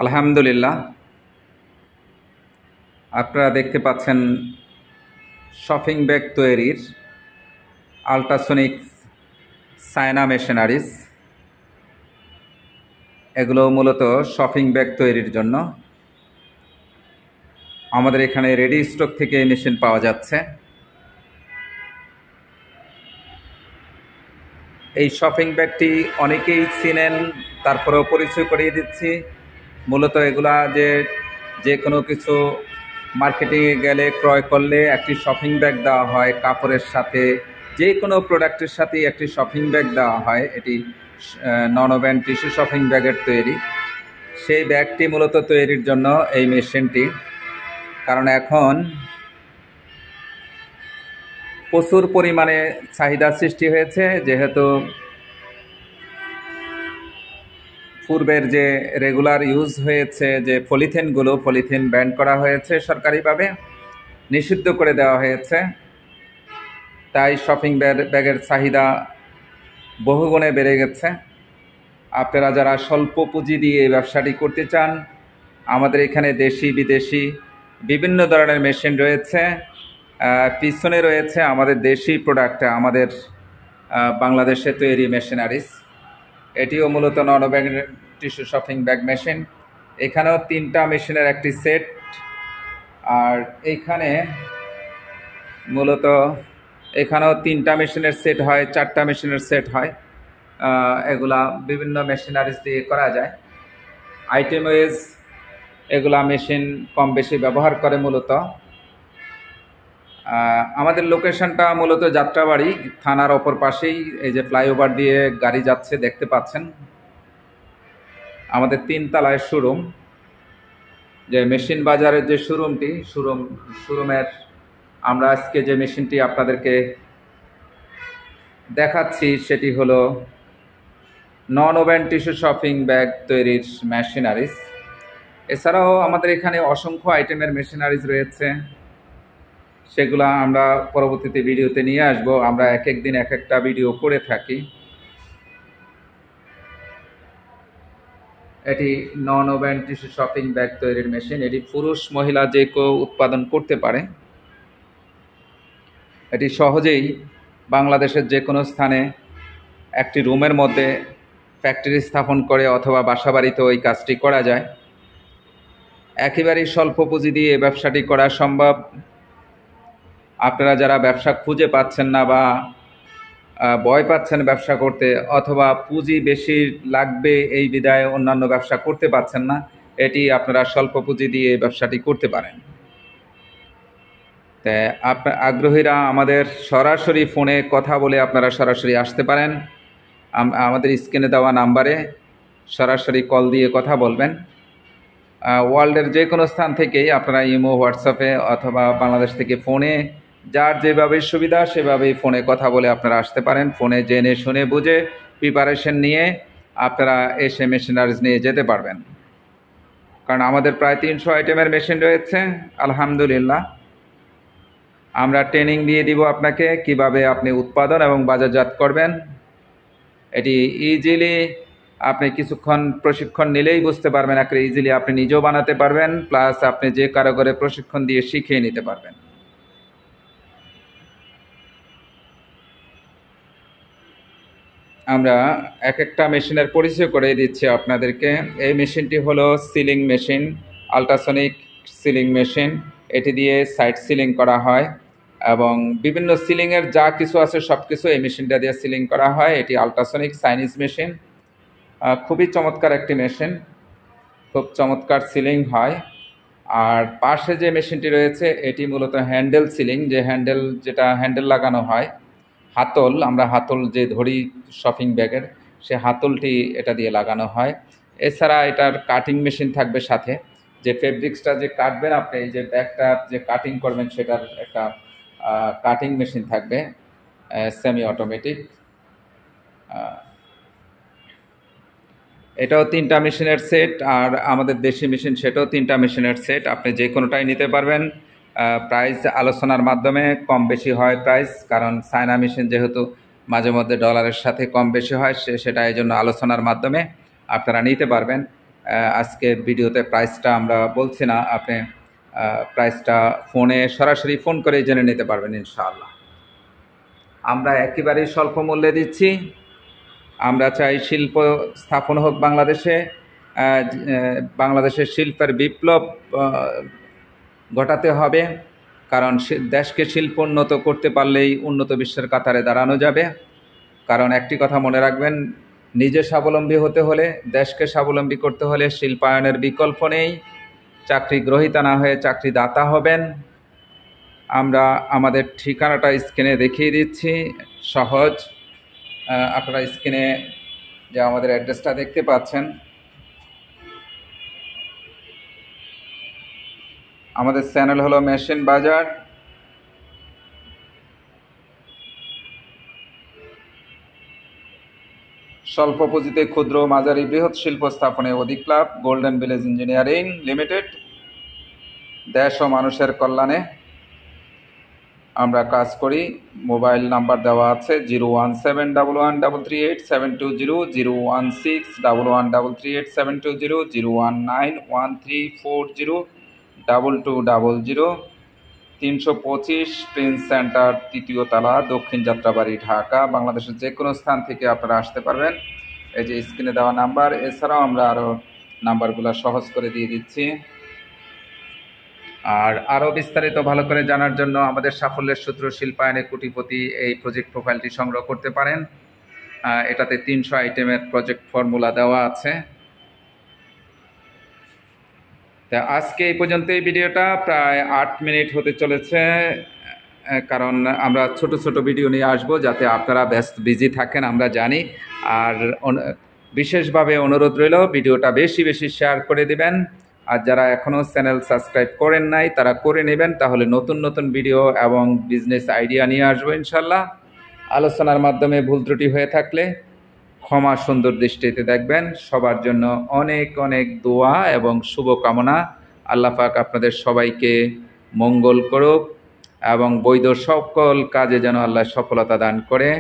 আলহামদুলিল্লাহ, আপনারা দেখতে পাচ্ছেন শপিং ব্যাগ তৈরির আল্ট্রাসনিক সাইনা মেশিনারিজ। এগুলো মূলত শপিং ব্যাগ তৈরির জন্য। আমাদের এখানে রেডি স্টক থেকে এই মেশিন পাওয়া যাচ্ছে। এই শপিং ব্যাগটি অনেকেই চিনেন, তারপরেও পরিচয় করিয়ে দিচ্ছি। মূলত এগুলা যে কোনো কিছু মার্কেটিংয়ে গেলে ক্রয় করলে একটি শপিং ব্যাগ দেওয়া হয়, কাপড়ের সাথে যে কোনো প্রোডাক্টের সাথেই একটি শপিং ব্যাগ দেওয়া হয়। এটি নন ওভেন টিস্যু শপিং ব্যাগের তৈরি। সেই ব্যাগটি মূলত তৈরির জন্য এই মেশিনটি, কারণ এখন প্রচুর পরিমাণে চাহিদা সৃষ্টি হয়েছে। যেহেতু পূর্বের যে রেগুলার ইউজ হয়েছে যে পলিথিন ব্যান করা হয়েছে, সরকারিভাবে নিষিদ্ধ করে দেওয়া হয়েছে। তাই শপিং ব্যাগের চাহিদা বহুগুণে বেড়ে গেছে। আপনারা যারা স্বল্প পুঁজি দিয়ে এই ব্যবসাটি করতে চান, আমাদের এখানে দেশি বিদেশি বিভিন্ন ধরনের মেশিন রয়েছে। পিছনে রয়েছে আমাদের দেশি প্রোডাক্ট, আমাদের বাংলাদেশে তৈরি মেশিনারিজ। এটিও মূলত non woven tissue shopping bag machine. এখানেও 3টা মেশিনের একটি সেট, আর এইখানে মূলত এখানেও 3টা মেশিনের সেট হয়, 4টা মেশিনের সেট হয়। এগুলা বিভিন্ন মেশিনারিজ দিয়ে করা যায়। আইটেম ওয়েজ এগুলা মেশিন কম বেশি ব্যবহার করে। মূলত আমাদের লোকেশনটা মূলত যাত্রাবাড়ি থানার অপর পাশেই। এই যে ফ্লাইওভার দিয়ে গাড়ি যাচ্ছে দেখতে পাচ্ছেন। আমাদের 3 তলায় শোরুম, যে মেশিন বাজারের যে শোরুমের আমরা আজকে যে মেশিনটি আপনাদেরকে দেখাচ্ছি সেটি হলো non woven tissue shopping bag তৈরির মেশিনারিজ। এছাড়াও আমাদের এখানে অসংখ্য আইটেমের মেশিনারিজ রয়েছে, সেগুলো আমরা পরবর্তীতে ভিডিওতে নিয়ে আসব। আমরা এক এক দিন এক একটা ভিডিও করে থাকি। এটি non woven tissue shopping bag তৈরির মেশিন। এটি পুরুষ মহিলা যে কেউ উৎপাদন করতে পারে। এটি সহজেই বাংলাদেশের যে কোনো স্থানে একটি রুমের মধ্যে ফ্যাক্টরি স্থাপন করে অথবা বাসাবাড়িতেও এই কাজটি করা যায়। একেবারেই স্বল্প পুঁজি দিয়ে এই ব্যবসাটি করা সম্ভব। আপনারা যারা ব্যবসা খুঁজে পাচ্ছেন না বা ভয় পাচ্ছেন ব্যবসা করতে, অথবা পুঁজি বেশি লাগবে এই বিধায় অন্যান্য ব্যবসা করতে পাচ্ছেন না, এটি আপনারা স্বল্প পুঁজি দিয়ে এই ব্যবসাটি করতে পারেন। তাই আপনার আগ্রহীরা আমাদের সরাসরি ফোনে কথা বলে আপনারা সরাসরি আসতে পারেন। আমাদের স্ক্রিনে দেওয়া নাম্বারে সরাসরি কল দিয়ে কথা বলবেন। ওয়ার্ল্ডের যে কোনো স্থান থেকেই আপনারা ইমো, হোয়াটসঅ্যাপে অথবা বাংলাদেশ থেকে ফোনে, যার যেভাবে সুবিধা সেভাবেই ফোনে কথা বলে আপনারা আসতে পারেন। ফোনে জেনে শুনে বুঝে প্রিপারেশন নিয়ে আপনারা এসে মেশিনারিজ নিয়ে যেতে পারবেন। কারণ আমাদের প্রায় 300 আইটেমের মেশিন রয়েছে। আলহামদুলিল্লাহ, আমরা ট্রেনিং দিয়ে দিব আপনাকে কিভাবে আপনি উৎপাদন এবং বাজারজাত করবেন। এটি ইজিলি আপনি কিছুক্ষণ প্রশিক্ষণ নিলেই বুঝতে পারবেন। একটা ইজিলি আপনি নিজেও বানাতে পারবেন, প্লাস আপনি যে কারো করে প্রশিক্ষণ দিয়ে শিখিয়ে নিতে পারবেন। আমরা এক একটা মেশিনের পরিচয় করে দিচ্ছি আপনাদেরকে। এই মেশিনটি হলো sealing machine, ultrasonic sealing machine. এটি দিয়ে সাইড সিলিং করা হয় এবং বিভিন্ন সিলিংয়ের যা কিছু আছে সব কিছু এই মেশিনটা দিয়ে সিলিং করা হয়। এটি আল্ট্রাসনিক চাইনিজ মেশিন। খুবই চমৎকার একটি মেশিন, খুব চমৎকার সিলিং হয়। আর পাশে যে মেশিনটি রয়েছে এটি মূলত হ্যান্ডেল সিলিং, যে হ্যান্ডেল লাগানো হয়, হাতল, আমরা হাতল যে ধরি শপিং ব্যাগের, সে হাতলটি এটা দিয়ে লাগানো হয়। এছাড়া এটার কাটিং মেশিন থাকবে সাথে, যে ফেব্রিক্সটা যে কাটবেন আপনি, এই যে ব্যাগটা যে কাটিং করবেন সেটার একটা কাটিং মেশিন থাকবে, সেমি অটোমেটিক। এটাও 3টা মেশিনের সেট, আর আমাদের দেশি মেশিন সেটাও 3টা মেশিনের সেট। আপনি যে কোনোটাই নিতে পারবেন। প্রাইস আলোচনার মাধ্যমে কম বেশি হয় প্রাইস, কারণ চায়না মেশিন যেহেতু মাঝে মধ্যে ডলারের সাথে কম বেশি হয়, সেটা এই জন্য আলোচনার মাধ্যমে আপনারা নিতে পারবেন। আজকের ভিডিওতে প্রাইসটা আমরা বলছি না, আপনি প্রাইসটা ফোনে সরাসরি ফোন করে জেনে নিতে পারবেন ইনশাআল্লাহ। আমরা একেবারেই স্বল্প মূল্যে দিচ্ছি। আমরা চাই শিল্প স্থাপন হোক বাংলাদেশে, বাংলাদেশের শিল্পের বিপ্লব ঘটাতে হবে, কারণ দেশকে শিল্প উন্নত করতে পারলেই উন্নত বিশ্বের কাতারে দাঁড়ানো যাবে। কারণ একটি কথা মনে রাখবেন, নিজে স্বাবলম্বী হতে হলে, দেশকে স্বাবলম্বী করতে হলে শিল্পায়নের বিকল্প নেই। চাকরি গ্রহীতা না হয়ে চাকরিদাতা হবেন। আমরা আমাদের ঠিকানাটা স্ক্রিনে দেখিয়ে দিচ্ছি, সহজ। আপনারা স্ক্রিনে যে আমাদের অ্যাড্রেসটা দেখতে পাচ্ছেন, আমাদের চ্যানেল হলো মেশিন বাজার। স্বল্প পুঁজিতে ক্ষুদ্র মাঝারি বৃহৎ শিল্প স্থাপনে অধিক লাভ। Golden Village Engineering Limited. দেশ ও মানুষের কল্যাণে আমরা কাজ করি। মোবাইল নাম্বার দেওয়া আছে 01711338720, 01611338720, 01913402200। 325 প্রিন্স সেন্টার, 3য় তলা, দক্ষিণ যাত্রাবাড়ি, ঢাকা। বাংলাদেশের যে কোনো স্থান থেকে আপনারা আসতে পারবেন। এই যে স্ক্রিনে দেওয়া নাম্বার, এছাড়াও আমরা আরও নাম্বারগুলো সহজ করে দিয়ে দিচ্ছি। আর আরও বিস্তারিত ভালো করে জানার জন্য আমাদের সাফল্যের সূত্র শিল্পায়নে কোটিপতি এই প্রজেক্ট প্রোফাইলটি সংগ্রহ করতে পারেন। এটাতে 300 আইটেমের প্রজেক্ট ফর্মুলা দেওয়া আছে। তা আজকে এই পর্যন্ত এই ভিডিওটা প্রায় 8 মিনিট হতে চলেছে, কারণ আমরা ছোট ছোট ভিডিও নিয়ে আসবো যাতে আপনারা ব্যস্ত বিজি থাকেন, আমরা জানি। আর বিশেষভাবে অনুরোধ রইল ভিডিওটা বেশি বেশি শেয়ার করে দিবেন। আর যারা এখনও চ্যানেল সাবস্ক্রাইব করেন নাই তারা করে নেবেন, তাহলে নতুন নতুন ভিডিও এবং বিজনেস আইডিয়া নিয়ে আসবো ইনশাল্লাহ। আলোচনার মাধ্যমে ভুল ত্রুটি হয়ে থাকলে ক্ষমা সুন্দর দৃষ্টিতে দেখবেন। সবার জন্য অনেক অনেক দোয়া এবং শুভকামনা। আল্লাহ পাক আপনাদের সবাইকে মঙ্গল করুক এবং বৈধ সকল কাজে যেন আল্লাহ সফলতা দান করে।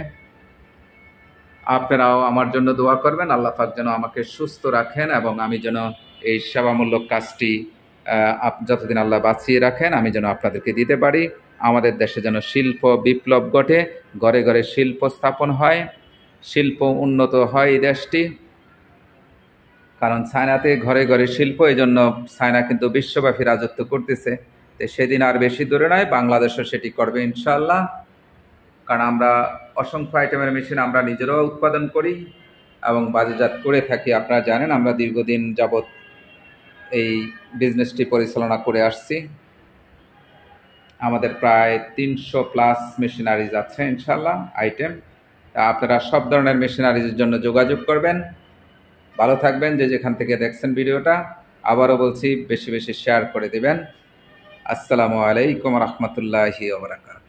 আপনারাও আমার জন্য দোয়া করবেন, আল্লাহ পাক যেন আমাকে সুস্থ রাখেন এবং আমি যেন এই সেবামূলক কাজটি যতদিন আল্লাহ বাঁচিয়ে রাখেন আমি যেন আপনাদেরকে দিতে পারি। আমাদের দেশে যেন শিল্প বিপ্লব ঘটে, ঘরে ঘরে শিল্প স্থাপন হয়, শিল্প উন্নত হয় এই দেশটি। কারণ চায়নাতে ঘরে ঘরে শিল্প, এই জন্য চায়না কিন্তু বিশ্বব্যাপী রাজত্ব করতেছে। তো সেদিন আর বেশি দূরে নয়, বাংলাদেশও সেটি করবে ইনশাআল্লাহ। কারণ আমরা অসংখ্য আইটেমের মেশিন আমরা নিজেরাও উৎপাদন করি এবং বাজারজাত করে থাকি। আপনারা জানেন আমরা দীর্ঘদিন যাবৎ এই বিজনেসটি পরিচালনা করে আসছি। আমাদের প্রায় 300+ মেশিনারিজ আছে ইনশাআল্লাহ আইটেম। তা আপনারা সব ধরনের মেশিনারিজের জন্য যোগাযোগ করবেন। ভালো থাকবেন যে যেখান থেকে দেখছেন ভিডিওটা। আবারও বলছি বেশি বেশি শেয়ার করে দেবেন। আসসালামু আলাইকুম রহমতুল্লাহি ওয়া বারাকাতুহু।